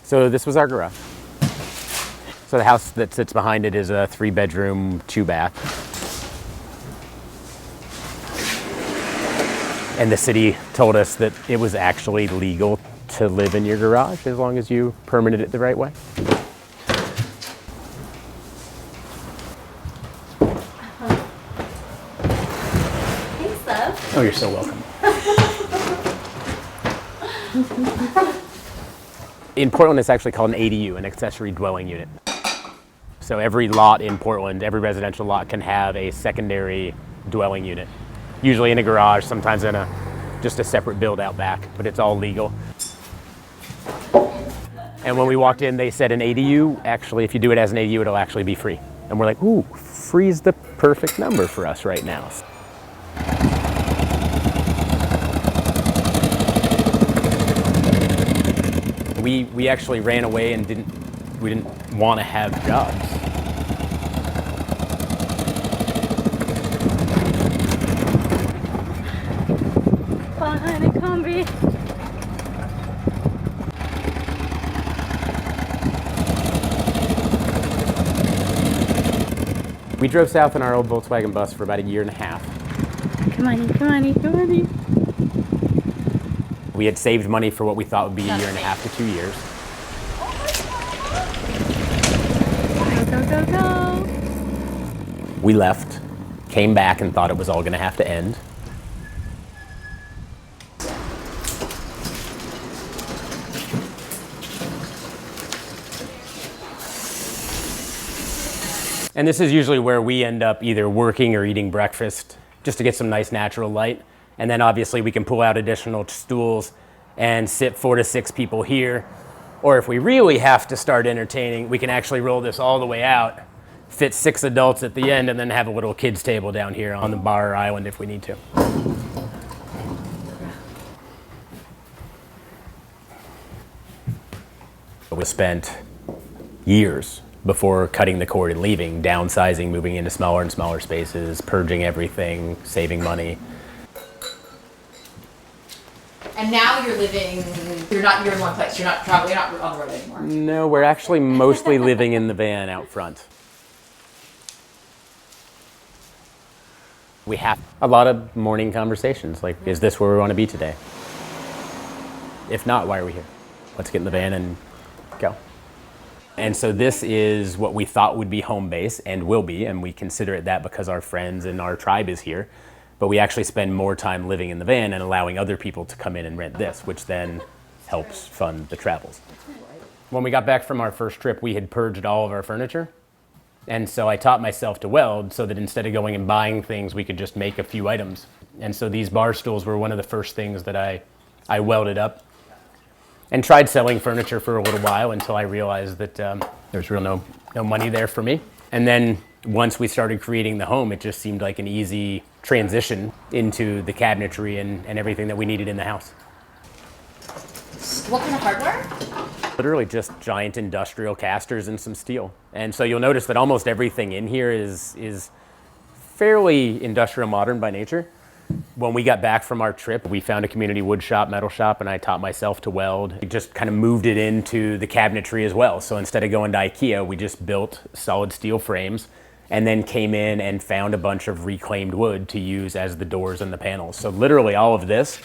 So this was our garage. So the house that sits behind it is a 3-bedroom, 2-bath. And the city told us that it was actually legal to live in your garage as long as you permitted it the right way. Thanks, love. Oh, you're so welcome. In Portland, it's actually called an ADU, an Accessory Dwelling Unit. So every lot in Portland, every residential lot can have a secondary dwelling unit. Usually in a garage, sometimes in just a separate build out back, but it's all legal. And when we walked in, they said an ADU, actually, if you do it as an ADU, it'll actually be free. And we're like, ooh, free's the perfect number for us right now. We actually ran away and we didn't want to have jobs. Fun and comfy. We drove south in our old Volkswagen bus for about a year and a half. Come on, come on, come on. We had saved money for what we thought would be a year and a half to 2 years. Go, go, go, go. We left, came back and thought it was all going to have to end. And this is usually where we end up either working or eating breakfast just to get some nice natural light. And then obviously we can pull out additional stools and sit 4 to 6 people here. Or if we really have to start entertaining, we can actually roll this all the way out, fit 6 adults at the end, and then have a little kids table down here on the bar island if we need to. We spent years before cutting the cord and leaving, downsizing, moving into smaller and smaller spaces, purging everything, saving money. And now you're you're in one place. You're not traveling, you're not on the road anymore. No, we're actually mostly living in the van out front. We have a lot of morning conversations, like, is this where we want to be today? If not, why are we here? Let's get in the van and go. And so this is what we thought would be home base and will be, and we consider it that because our friends and our tribe is here. But we actually spend more time living in the van and allowing other people to come in and rent this, which then helps fund the travels. When we got back from our first trip, we had purged all of our furniture. And so I taught myself to weld so that instead of going and buying things, we could just make a few items. And so these bar stools were one of the first things that I welded up and tried selling furniture for a little while until I realized that there's no money there for me. And then once we started creating the home, it just seemed like an easy transition into the cabinetry and everything that we needed in the house. What kind of hardware? Literally just giant industrial casters and some steel. And so you'll notice that almost everything in here is fairly industrial modern by nature. When we got back from our trip, we found a community wood shop, metal shop, and I taught myself to weld. We just kind of moved it into the cabinetry as well. So instead of going to IKEA, we just built solid steel frames and then came in and found a bunch of reclaimed wood to use as the doors and the panels. So literally all of this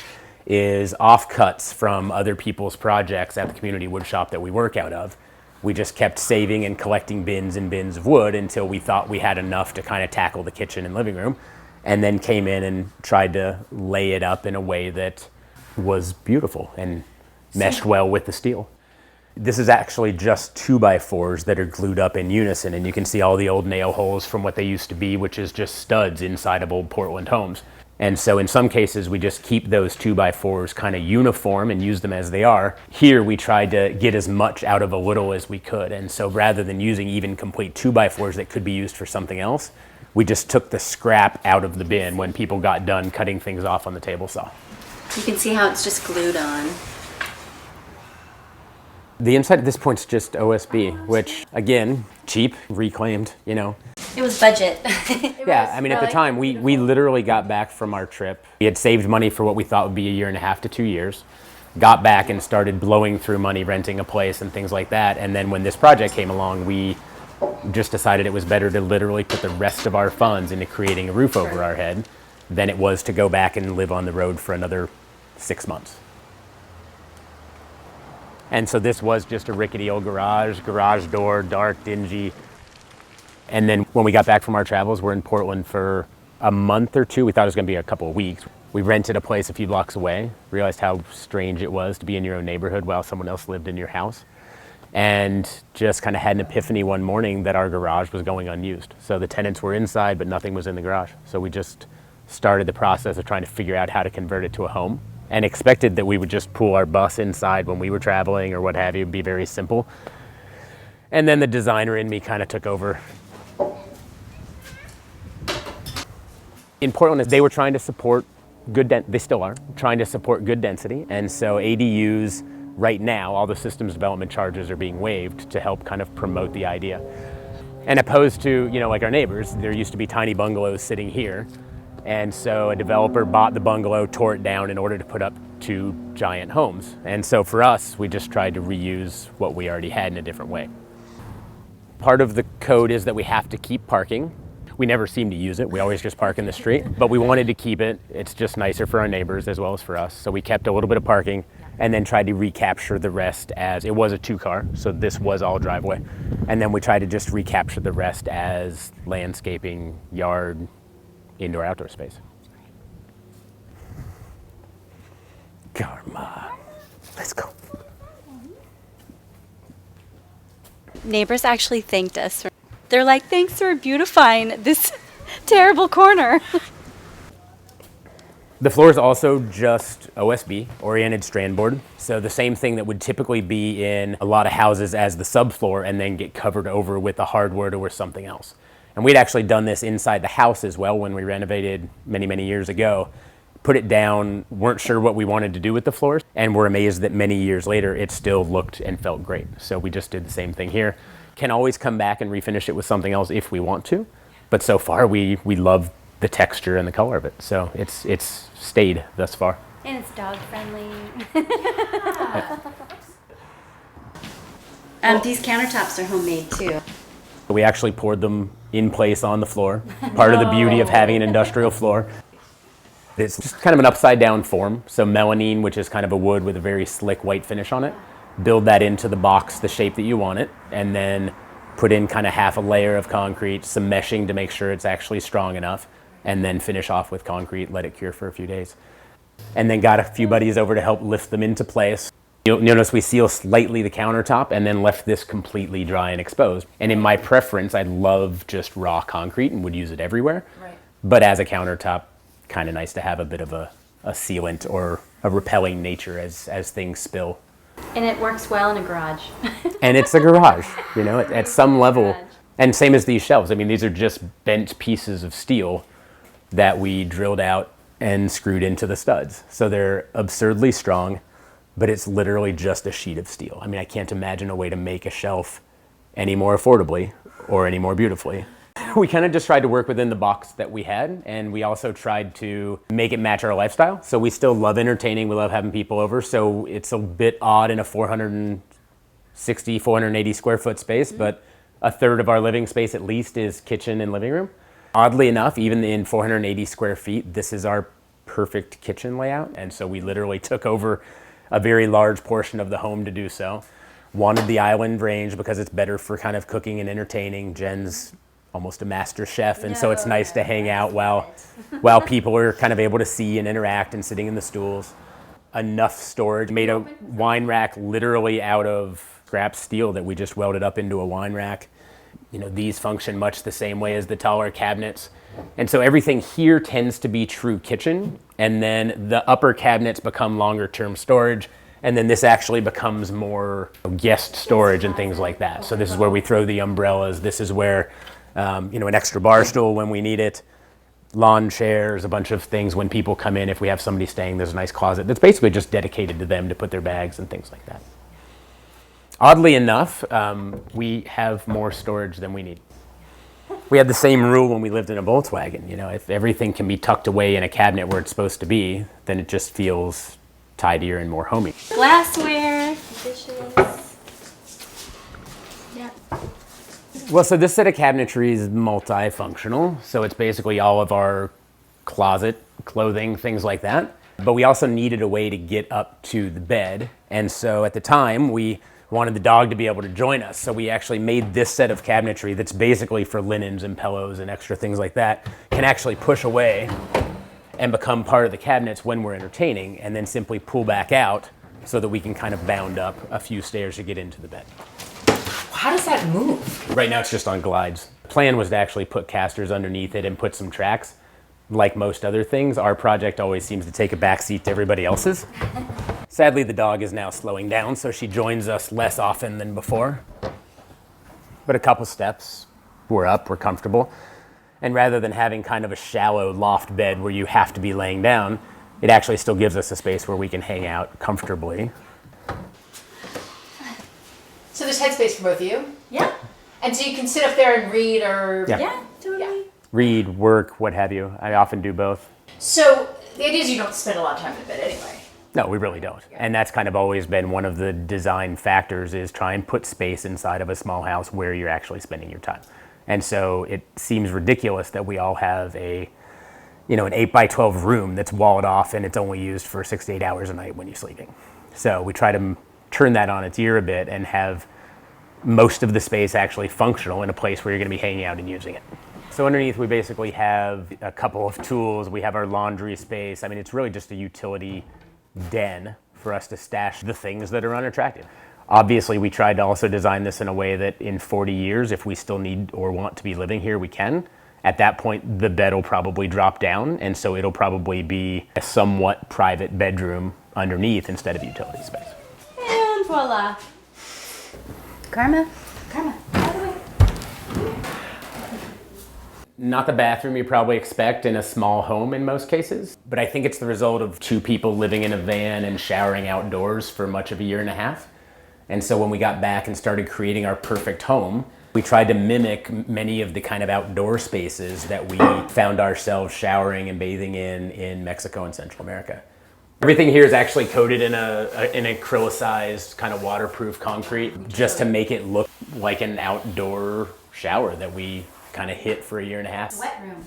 is offcuts from other people's projects at the community wood shop that we work out of. We just kept saving and collecting bins and bins of wood until we thought we had enough to kind of tackle the kitchen and living room, and then came in and tried to lay it up in a way that was beautiful and meshed well with the steel. This is actually just 2x4s that are glued up in unison, and you can see all the old nail holes from what they used to be, which is just studs inside of old Portland homes. And so in some cases, we just keep those 2x4s kind of uniform and use them as they are. Here, we tried to get as much out of a little as we could. And so rather than using even complete 2x4s that could be used for something else, we just took the scrap out of the bin when people got done cutting things off on the table saw. You can see how it's just glued on. The inside at this point is just OSB, which, again, cheap, reclaimed, you know. It was budget. Yeah, I mean, at the time, we literally got back from our trip. We had saved money for what we thought would be a year and a half to 2 years. got back and started blowing through money renting a place and things like that. And then when this project came along, we just decided it was better to literally put the rest of our funds into creating a roof over our head than it was to go back and live on the road for another 6 months. And so this was just a rickety old garage door, dark, dingy. And then when we got back from our travels, we're in Portland for a month or two. We thought it was going to be a couple of weeks. We rented a place a few blocks away, realized how strange it was to be in your own neighborhood while someone else lived in your house. And just kind of had an epiphany one morning that our garage was going unused. So the tenants were inside, but nothing was in the garage. So we just started the process of trying to figure out how to convert it to a home, and expected that we would just pull our bus inside when we were traveling or what have you. It would be very simple. And then the designer in me kind of took over. In Portland, they were trying to support they still are, trying to support good density. And so ADUs, right now, all the systems development charges are being waived to help kind of promote the idea. And opposed to, like our neighbors, there used to be tiny bungalows sitting here. And so a developer bought the bungalow, tore it down in order to put up 2 giant homes. And so for us, we just tried to reuse what we already had in a different way. Part of the code is that we have to keep parking. We never seem to use it. We always just park in the street, but we wanted to keep it. It's just nicer for our neighbors as well as for us. So we kept a little bit of parking and then tried to recapture the rest as it was a 2-car. So this was all driveway. And then we tried to just recapture the rest as landscaping, yard, indoor, outdoor space. Karma. Let's go. Neighbors actually thanked us. They're like, thanks for beautifying this terrible corner. The floor is also just OSB, oriented strand board. So the same thing that would typically be in a lot of houses as the subfloor and then get covered over with a hardwood or something else. And we'd actually done this inside the house as well when we renovated many, many years ago. Put it down, weren't sure what we wanted to do with the floors, and were amazed that many years later it still looked and felt great. So we just did the same thing here. Can always come back and refinish it with something else if we want to, but so far we love the texture and the color of it. So it's stayed thus far. And it's dog friendly. These countertops are homemade too. We actually poured them in place on the floor. Part of the beauty of having an industrial floor. It's just kind of an upside down form. So melamine, which is kind of a wood with a very slick white finish on it. Build that into the box the shape that you want it, and then put in kind of half a layer of concrete, some meshing to make sure it's actually strong enough, and then finish off with concrete, let it cure for a few days. And then got a few buddies over to help lift them into place. You'll notice we seal slightly the countertop and then left this completely dry and exposed. And in my preference, I love just raw concrete and would use it everywhere. Right. But as a countertop, kind of nice to have a bit of a sealant or a repelling nature as things spill. And it works well in a garage. And it's a garage, at some level. And same as these shelves. I mean, these are just bent pieces of steel that we drilled out and screwed into the studs. So they're absurdly strong, but it's literally just a sheet of steel. I mean, I can't imagine a way to make a shelf any more affordably or any more beautifully. We kind of just tried to work within the box that we had, and we also tried to make it match our lifestyle. So we still love entertaining, we love having people over, so it's a bit odd in a 460, 480 square foot space, but a third of our living space at least is kitchen and living room. Oddly enough, even in 480 square feet, this is our perfect kitchen layout, and so we literally took over a very large portion of the home to do so. Wanted the island range because it's better for kind of cooking and entertaining. Jen's almost a master chef, and so it's nice to hang out while people are kind of able to see and interact and sitting in the stools. Enough storage. Made a wine rack literally out of scrap steel that we just welded up into a wine rack. These function much the same way as the taller cabinets. And so everything here tends to be true kitchen, and then the upper cabinets become longer term storage, and then this actually becomes more guest storage and things like that. So this is where we throw the umbrellas. This is where an extra bar stool when we need it, lawn chairs, a bunch of things when people come in. If we have somebody staying, there's a nice closet that's basically just dedicated to them to put their bags and things like that. Oddly enough, we have more storage than we need. We had the same rule when we lived in a Volkswagen. If everything can be tucked away in a cabinet where it's supposed to be, then it just feels tidier and more homey. Glassware, dishes. Yeah. Well, so this set of cabinetry is multifunctional. So it's basically all of our closet, clothing, things like that. But we also needed a way to get up to the bed. And so at the time, we wanted the dog to be able to join us. So we actually made this set of cabinetry that's basically for linens and pillows and extra things like that, can actually push away and become part of the cabinets when we're entertaining, and then simply pull back out so that we can kind of bound up a few stairs to get into the bed. How does that move? Right now it's just on glides. The plan was to actually put casters underneath it and put some tracks. Like most other things, our project always seems to take a backseat to everybody else's. Sadly, the dog is now slowing down, so she joins us less often than before. But a couple steps, we're up, we're comfortable. And rather than having kind of a shallow loft bed where you have to be laying down, it actually still gives us a space where we can hang out comfortably. So there's headspace for both of you? Yeah. And so you can sit up there and read or... Yeah. Yeah, totally. Read, work, what have you. I often do both. So the idea is you don't spend a lot of time in bed anyway. No, we really don't. And that's kind of always been one of the design factors, is try and put space inside of a small house where you're actually spending your time. And so it seems ridiculous that we all have an 8x12 room that's walled off and it's only used for 6 to 8 hours a night when you're sleeping. So we try to turn that on its ear a bit and have most of the space actually functional in a place where you're going to be hanging out and using it. So underneath we basically have a couple of tools. We have our laundry space. I mean, it's really just a utility den for us to stash the things that are unattractive. Obviously, we tried to also design this in a way that in 40 years, if we still need or want to be living here, we can. At that point, the bed will probably drop down, and so it'll probably be a somewhat private bedroom underneath instead of utility space. And voila. Karma, by the way. Not the bathroom you probably expect in a small home in most cases, but I think it's the result of two people living in a van and showering outdoors for much of a year and a half. And so when we got back and started creating our perfect home, we tried to mimic many of the kind of outdoor spaces that we found ourselves showering and bathing in Mexico and Central America. Everything here is actually coated in an acrylicized kind of waterproof concrete just to make it look like an outdoor shower that we kind of hit for a year and a half. Wet room.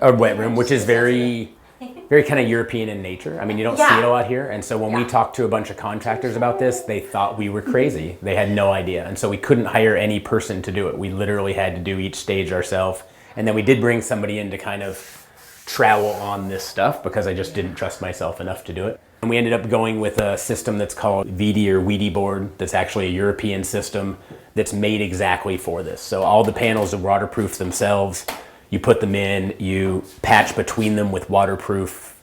A wet room, which is very kind of European in nature. I mean, you don't see it a lot here. And so when we talked to a bunch of contractors about this, they thought we were crazy. They had no idea. And so we couldn't hire any person to do it. We literally had to do each stage ourselves. And then we did bring somebody in to kind of trowel on this stuff because I just didn't trust myself enough to do it. And we ended up going with a system that's called VD or Weedy board. That's actually a European system that's made exactly for this. So all the panels are waterproof themselves. You put them in, you patch between them with waterproof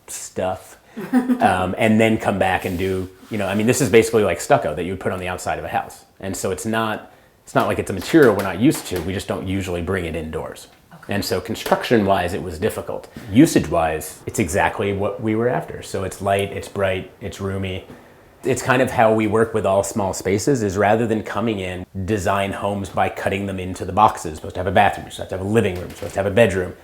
stuff, and then come back and do, this is basically like stucco that you would put on the outside of a house. And so it's not like it's a material we're not used to. We just don't usually bring it indoors. Okay. And so construction-wise, it was difficult. Usage-wise, it's exactly what we were after. So it's light, it's bright, it's roomy. It's kind of how we work with all small spaces, is rather than coming in, design homes by cutting them into the boxes. You're supposed to have a bathroom, you're supposed to have a living room, you're supposed to have a bedroom.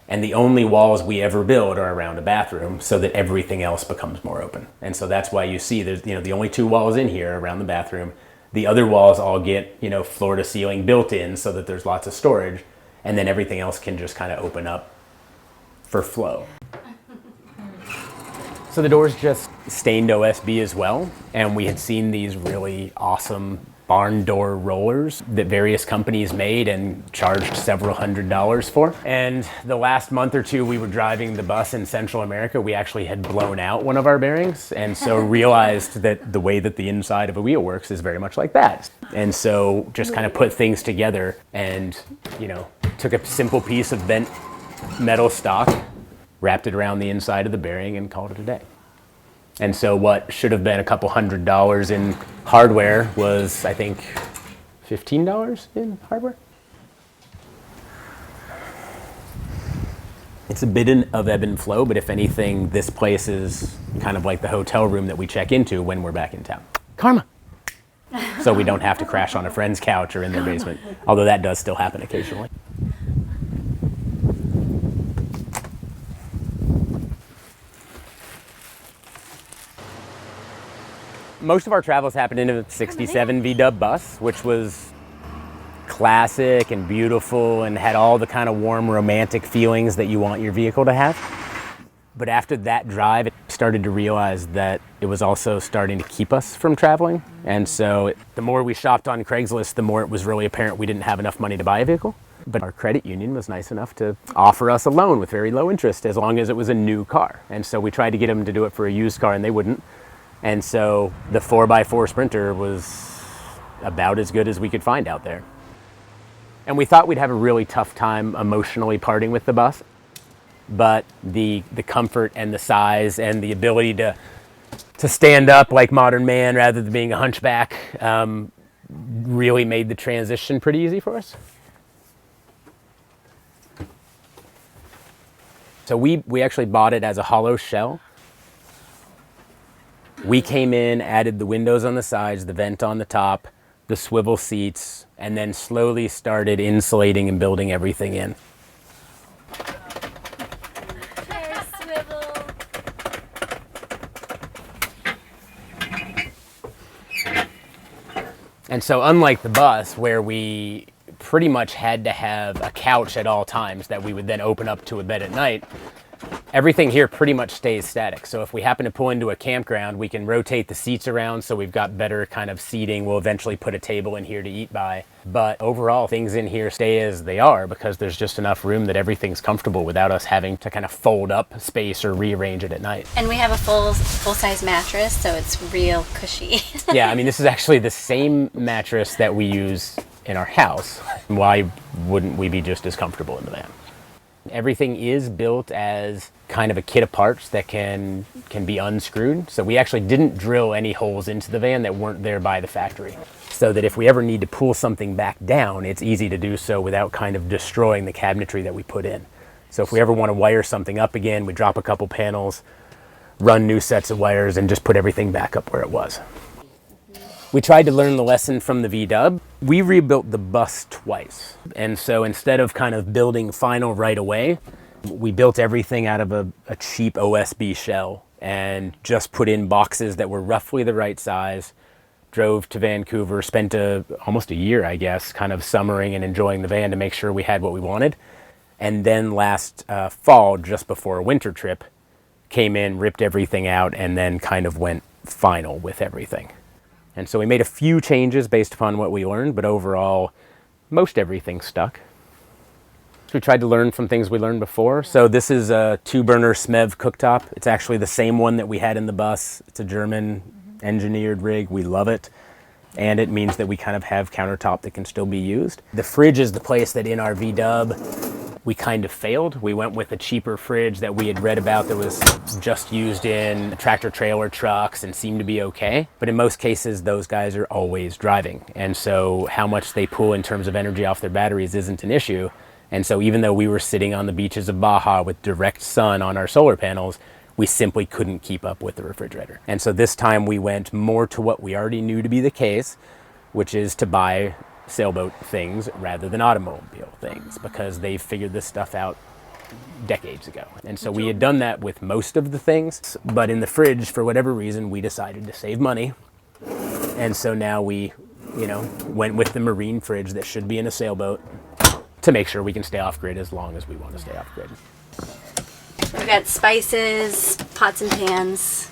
And the only walls we ever build are around a bathroom so that everything else becomes more open. And so that's why you see there's, the only two walls in here around the bathroom. The other walls all get, floor to ceiling built in so that there's lots of storage. And then everything else can just kind of open up for flow. So the door's just stained OSB as well, and we had seen these really awesome barn door rollers that various companies made and charged several $100s for. And the last month or two we were driving the bus in Central America, we actually had blown out one of our bearings, and so realized that the way that the inside of a wheel works is very much like that. And so just kind of put things together and, took a simple piece of bent metal stock, wrapped it around the inside of the bearing, and called it a day. And so what should have been a couple $100s in hardware was, I think, $15 in hardware. It's a bit of ebb and flow, but if anything, this place is kind of like the hotel room that we check into when we're back in town. Karma! So we don't have to crash on a friend's couch or in their basement, although that does still happen occasionally. most of our travels happened in a 67 V-dub bus, which was classic and beautiful and had all the kind of warm romantic feelings that you want your vehicle to have. But after that drive, it started to realize that it was also starting to keep us from traveling. And so the more we shopped on Craigslist, the more it was really apparent we didn't have enough money to buy a vehicle. But our credit union was nice enough to offer us a loan with very low interest as long as it was a new car. And so we tried to get them to do it for a used car and they wouldn't. And so the 4x4 Sprinter was about as good as we could find out there. And we thought we'd have a really tough time emotionally parting with the bus. But the comfort and the size and the ability to stand up like modern man rather than being a hunchback really made the transition pretty easy for us. So we actually bought it as a hollow shell. We came in, added the windows on the sides, the vent on the top, the swivel seats, and then slowly started insulating and building everything in. And so unlike the bus, where we pretty much had to have a couch at all times that we would then open up to a bed at night, everything here pretty much stays static. So if we happen to pull into a campground, we can rotate the seats around so we've got better kind of seating. We'll eventually put a table in here to eat by. But overall, things in here stay as they are because there's just enough room that everything's comfortable without us having to kind of fold up space or rearrange it at night. And we have a full-size mattress, so it's real cushy. Yeah, I mean, this is actually the same mattress that we use in our house. Why wouldn't we be just as comfortable in the van? Everything is built as kind of a kit of parts that can be unscrewed. So we actually didn't drill any holes into the van that weren't there by the factory. So that if we ever need to pull something back down, it's easy to do so without kind of destroying the cabinetry that we put in. So if we ever want to wire something up again, we drop a couple panels, run new sets of wires, and just put everything back up where it was. We tried to learn the lesson from the V-dub. We rebuilt the bus twice. And so instead of kind of building final right away, we built everything out of a cheap OSB shell and just put in boxes that were roughly the right size, drove to Vancouver, spent almost a year, I guess, kind of summering and enjoying the van to make sure we had what we wanted. And then last fall, just before a winter trip, came in, ripped everything out, and then kind of went final with everything. And so we made a few changes based upon what we learned, but overall, most everything stuck. So we tried to learn from things we learned before. So this is a 2-burner SMEV cooktop. It's actually the same one that we had in the bus. It's a German engineered rig. We love it. And it means that we kind of have countertop that can still be used. The fridge is the place that in our V-dub, we kind of failed. We went with a cheaper fridge that we had read about that was just used in tractor trailer trucks and seemed to be okay. But in most cases, those guys are always driving. And so how much they pull in terms of energy off their batteries isn't an issue. And so even though we were sitting on the beaches of Baja with direct sun on our solar panels, we simply couldn't keep up with the refrigerator. And so this time we went more to what we already knew to be the case, which is to buy sailboat things rather than automobile things, because they figured this stuff out decades ago. And so we had done that with most of the things, but in the fridge, for whatever reason, we decided to save money. And so now we, went with the marine fridge that should be in a sailboat to make sure we can stay off grid as long as we want to stay off grid. We've got spices, pots and pans.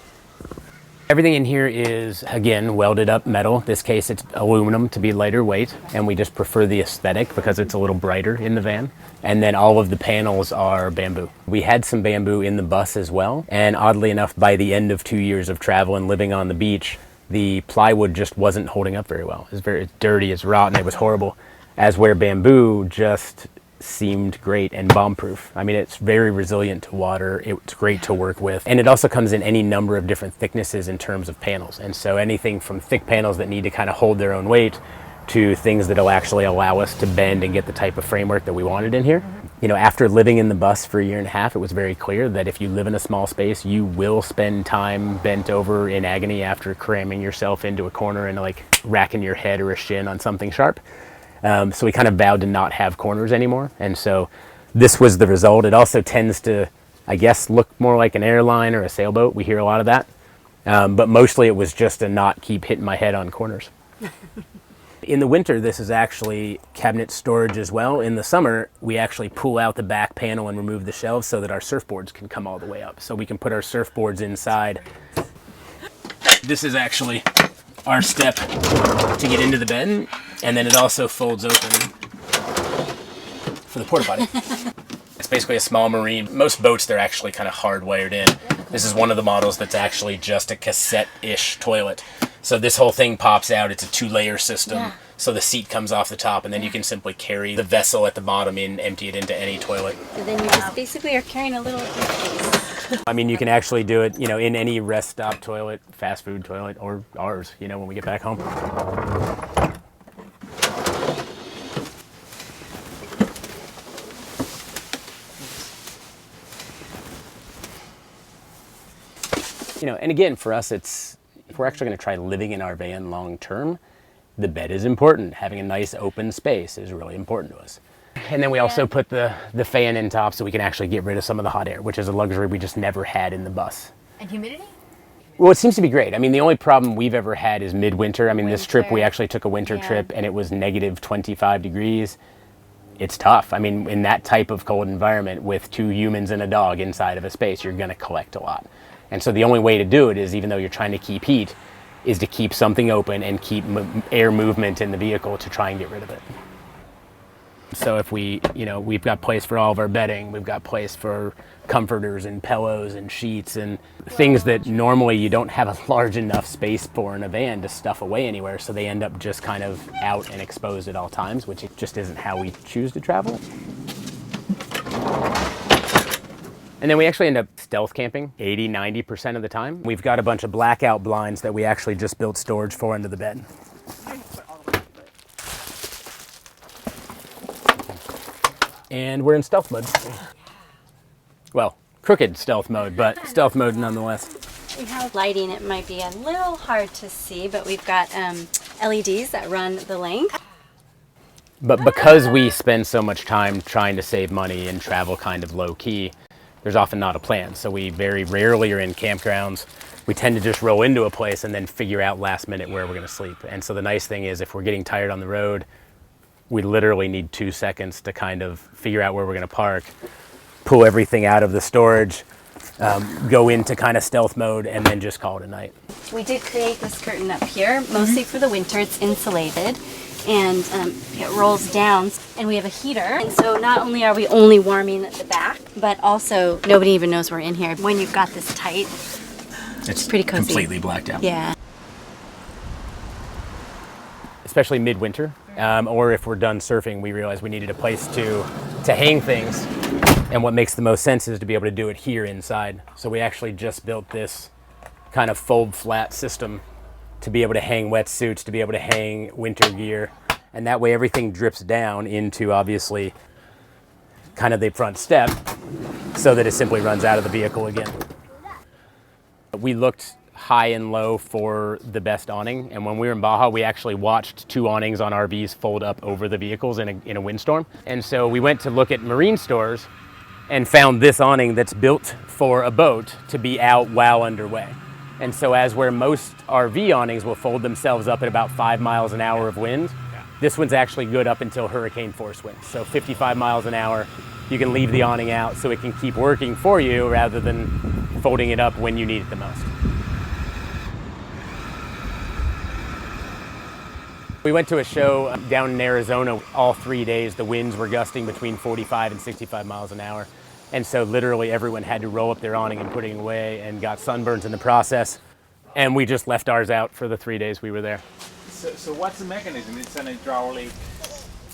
Everything in here is, again, welded up metal. In this case, it's aluminum to be lighter weight, and we just prefer the aesthetic because it's a little brighter in the van. And then all of the panels are bamboo. We had some bamboo in the bus as well, and oddly enough, by the end of 2 years of travel and living on the beach, the plywood just wasn't holding up very well. It's very dirty, it's rotten, it was horrible. As where bamboo just seemed great and bomb-proof. I mean, it's very resilient to water. It's great to work with. And it also comes in any number of different thicknesses in terms of panels. And so anything from thick panels that need to kind of hold their own weight to things that'll actually allow us to bend and get the type of framework that we wanted in here. After living in the bus for a year and a half, it was very clear that if you live in a small space, you will spend time bent over in agony after cramming yourself into a corner and like racking your head or a shin on something sharp. So we kind of vowed to not have corners anymore. And so this was the result. It also tends to, I guess, look more like an airline or a sailboat. We hear a lot of that. But mostly it was just to not keep hitting my head on corners. In the winter, this is actually cabinet storage as well. In the summer, we actually pull out the back panel and remove the shelves so that our surfboards can come all the way up. So we can put our surfboards inside. This is actually our step to get into the bed, and then it also folds open for the porta potty. It's basically a small marine. Most boats, they're actually kind of hardwired in. This is one of the models that's actually just a cassette-ish toilet. So this whole thing pops out. It's a 2-layer system. Yeah. So the seat comes off the top, and then you can simply carry the vessel at the bottom in, empty it into any toilet. So then you just basically are carrying a little briefcase. I mean, you can actually do it, in any rest stop toilet, fast food toilet, or ours, when we get back home. And again, for us, if we're actually going to try living in our van long term, the bed is important. Having a nice open space is really important to us. And then we also put the fan in top so we can actually get rid of some of the hot air, which is a luxury we just never had in the bus. And humidity? Well, it seems to be great. I mean, the only problem we've ever had is midwinter. I mean, this trip, we actually took a winter trip, and it was negative 25 degrees. It's tough. I mean, in that type of cold environment with 2 humans and a dog inside of a space, you're going to collect a lot. And so the only way to do it is, even though you're trying to keep heat, is to keep something open and keep air movement in the vehicle to try and get rid of it. So if we've got place for all of our bedding, we've got place for comforters and pillows and sheets and things that normally you don't have a large enough space for in a van to stuff away anywhere, so they end up just kind of out and exposed at all times, which just isn't how we choose to travel. And then we actually end up stealth camping 80-90% of the time. We've got a bunch of blackout blinds that we actually just built storage for under the bed. And we're in stealth mode. Well, crooked stealth mode, but stealth mode nonetheless. We have lighting. It might be a little hard to see, but we've got LEDs that run the length. But because we spend so much time trying to save money and travel kind of low key, there's often not a plan. So we very rarely are in campgrounds. We tend to just roll into a place and then figure out last minute where we're going to sleep. And so the nice thing is, if we're getting tired on the road, we literally need 2 seconds to kind of figure out where we're going to park, pull everything out of the storage, go into kind of stealth mode, and then just call it a night. We did create this curtain up here, mostly for the winter. It's insulated, and it rolls down, and we have a heater. And so not only are we only warming the back, but also nobody even knows we're in here. When you've got this tight, it's pretty cozy. Completely blacked out. Yeah. Especially midwinter, or if we're done surfing, we realize we needed a place to hang things. And what makes the most sense is to be able to do it here inside. So we actually just built this kind of fold flat system to be able to hang wetsuits, to be able to hang winter gear. And that way everything drips down into, obviously, kind of the front step so that it simply runs out of the vehicle again. We looked high and low for the best awning, and when we were in Baja, we actually watched 2 awnings on RVs fold up over the vehicles in a windstorm. And so we went to look at marine stores and found this awning that's built for a boat to be out while underway. And so as where most RV awnings will fold themselves up at about 5 miles an hour of wind, this one's actually good up until hurricane force winds. So 55 miles an hour, you can leave the awning out so it can keep working for you rather than folding it up when you need it the most. We went to a show down in Arizona. All 3 days, the winds were gusting between 45 and 65 miles an hour. And so literally everyone had to roll up their awning and put it away, and got sunburns in the process. And we just left ours out for the 3 days we were there. So what's the mechanism? It's an hydraulic?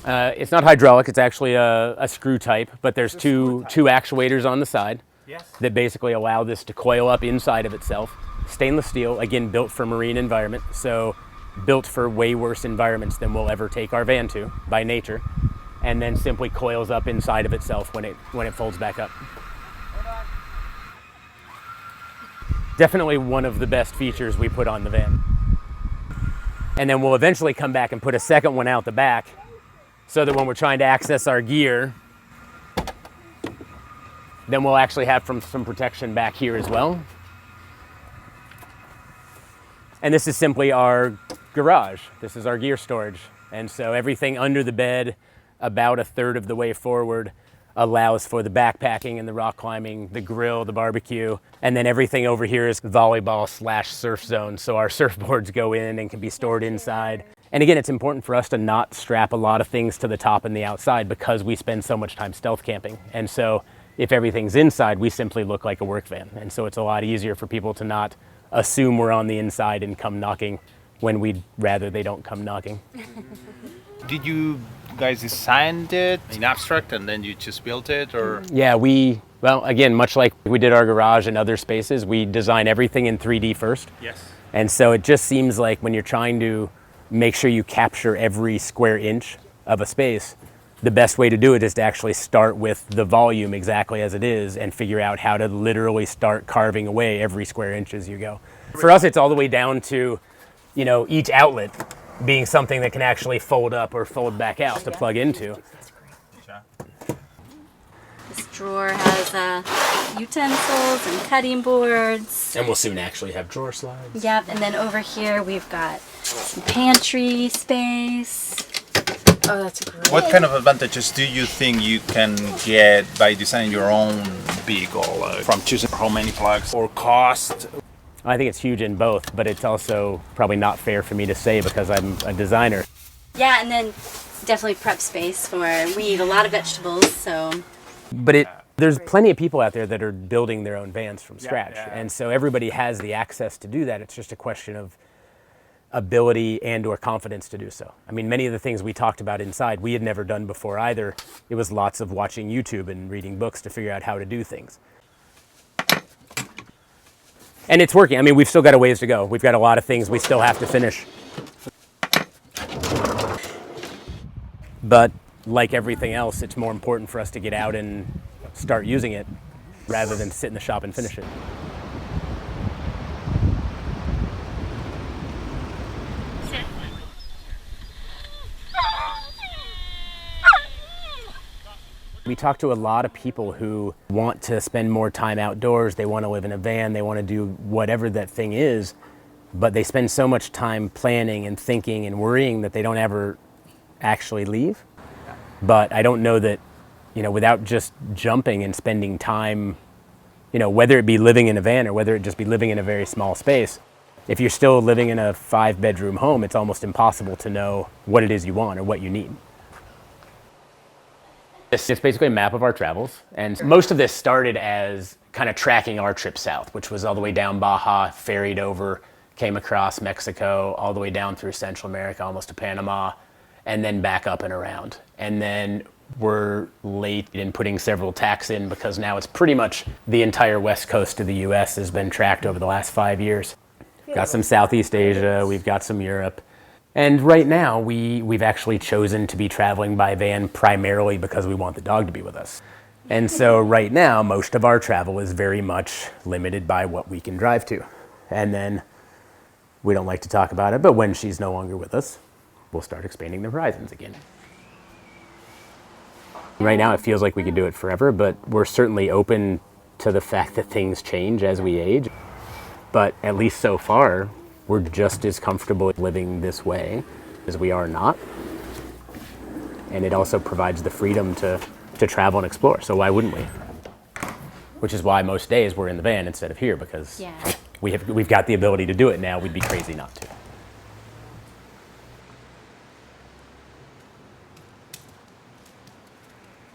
It's not hydraulic, it's actually a screw type, but there's two actuators on the side that basically allow this to coil up inside of itself. Stainless steel, again, built for marine environment. So built for way worse environments than we'll ever take our van to by nature, and then simply coils up inside of itself when it folds back up. Definitely one of the best features we put on the van. And then we'll eventually come back and put a second one out the back so that when we're trying to access our gear, then we'll actually have some protection back here as well. And this is simply our garage. This is our gear storage. And so everything under the bed, about a third of the way forward, allows for the backpacking and the rock climbing, the grill, the barbecue, and then everything over here is volleyball/surf zone. So our surfboards go in and can be stored inside. And again, it's important for us to not strap a lot of things to the top and the outside because we spend so much time stealth camping. And so if everything's inside, we simply look like a work van. And so it's a lot easier for people to not assume we're on the inside and come knocking when we'd rather they don't come knocking. Did you guys design it in abstract and then you just built it, or? Yeah, well, again, much like we did our garage and other spaces, we design everything in 3D first. Yes. And so it just seems like when you're trying to make sure you capture every square inch of a space, the best way to do it is to actually start with the volume exactly as it is and figure out how to literally start carving away every square inch as you go. For us, it's all the way down to, each outlet being something that can actually fold up or fold back out to plug into. This drawer has utensils and cutting boards. And we'll soon actually have drawer slides. Yep, and then over here we've got some pantry space. Oh, that's great. What kind of advantages do you think you can get by designing your own vehicle, from choosing how many plugs or cost? I think it's huge in both, but it's also probably not fair for me to say because I'm a designer. Yeah, and then definitely prep space we eat a lot of vegetables, so. But there's plenty of people out there that are building their own vans from scratch. And so everybody has the access to do that. It's just a question of ability and or confidence to do so. I mean, many of the things we talked about inside, we had never done before either. It was lots of watching YouTube and reading books to figure out how to do things. And it's working. I mean, we've still got a ways to go. We've got a lot of things we still have to finish. But like everything else, it's more important for us to get out and start using it rather than sit in the shop and finish it. We talk to a lot of people who want to spend more time outdoors. They want to live in a van. They want to do whatever that thing is, but they spend so much time planning and thinking and worrying that they don't ever actually leave. But I don't know that, without just jumping and spending time, whether it be living in a van or whether it just be living in a very small space, if you're still living in a 5-bedroom home, it's almost impossible to know what it is you want or what you need. It's basically a map of our travels, and most of this started as kind of tracking our trip south, which was all the way down Baja, ferried over, came across Mexico, all the way down through Central America, almost to Panama, and then back up and around. And then we're late in putting several tacks in because now it's pretty much the entire west coast of the US has been tracked over the last 5 years. Got some Southeast Asia, we've got some Europe. And right now, we've actually chosen to be traveling by van primarily because we want the dog to be with us. And so right now, most of our travel is very much limited by what we can drive to. And then we don't like to talk about it, but when she's no longer with us, we'll start expanding the horizons again. Right now, it feels like we could do it forever, but we're certainly open to the fact that things change as we age. But at least so far, we're just as comfortable living this way as we are not. And it also provides the freedom to travel and explore, so why wouldn't we? Which is why most days we're in the van instead of here, because we've got the ability to do it now. We'd be crazy not to.